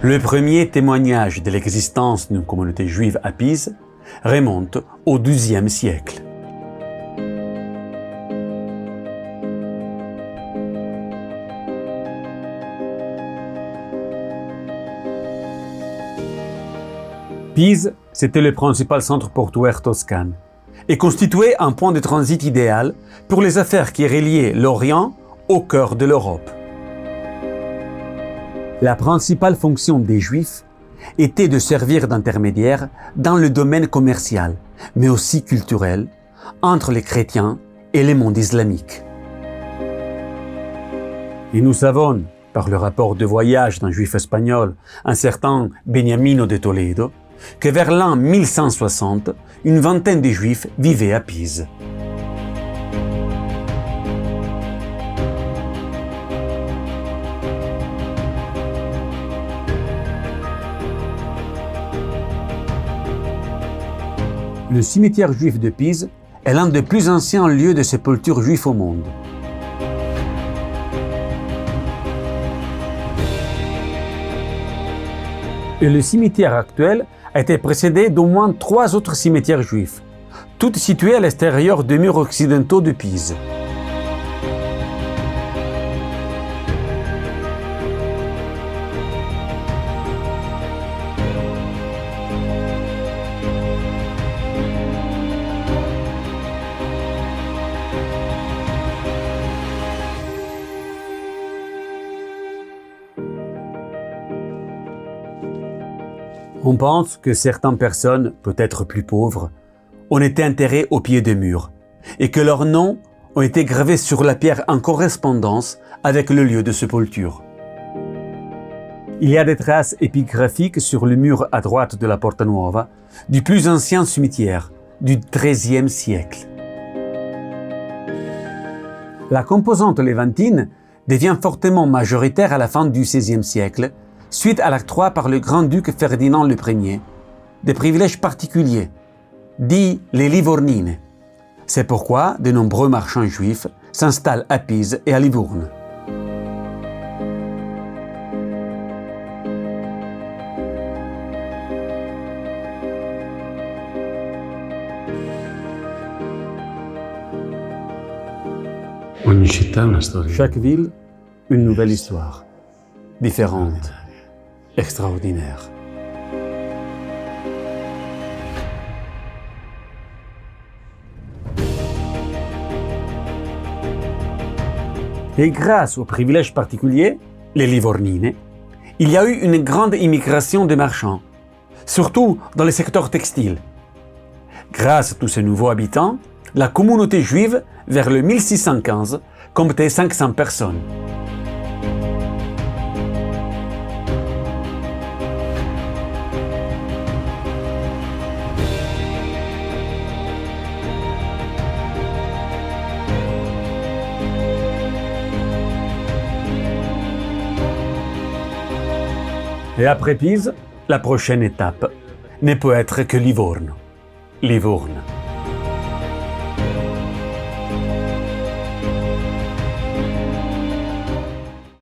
Le premier témoignage de l'existence d'une communauté juive à Pise remonte au XIIe siècle. Pise, c'était le principal centre portuaire toscan et constituait un point de transit idéal pour les affaires qui reliaient l'Orient au cœur de l'Europe. La principale fonction des Juifs était de servir d'intermédiaire dans le domaine commercial, mais aussi culturel, entre les chrétiens et le monde islamique. Et nous savons, par le rapport de voyage d'un juif espagnol, un certain Beniamino de Toledo, que vers l'an 1160, une vingtaine de Juifs vivaient à Pise. Le cimetière juif de Pise est l'un des plus anciens lieux de sépulture juifs au monde. Et le cimetière actuel a été précédé d'au moins 3 autres cimetières juifs, tous situés à l'extérieur des murs occidentaux de Pise. On pense que certaines personnes, peut-être plus pauvres, ont été enterrées au pied des murs et que leurs noms ont été gravés sur la pierre en correspondance avec le lieu de sépulture. Il y a des traces épigraphiques sur le mur à droite de la Porta Nuova du plus ancien cimetière du XIIIe siècle. La composante levantine devient fortement majoritaire à la fin du XVIe siècle suite à l'octroi par le grand-duc Ferdinand Ier des privilèges particuliers, dits les Livornines. C'est pourquoi de nombreux marchands juifs s'installent à Pise et à Livourne. Chaque ville, une nouvelle histoire, différente, extraordinaire. Et grâce aux privilèges particuliers, les Livornines, il y a eu une grande immigration de marchands, surtout dans le secteur textile. Grâce à tous ces nouveaux habitants, la communauté juive, vers le 1615, comptait 500 personnes. Et après Pise, la prochaine étape ne peut être que Livourne. Livourne.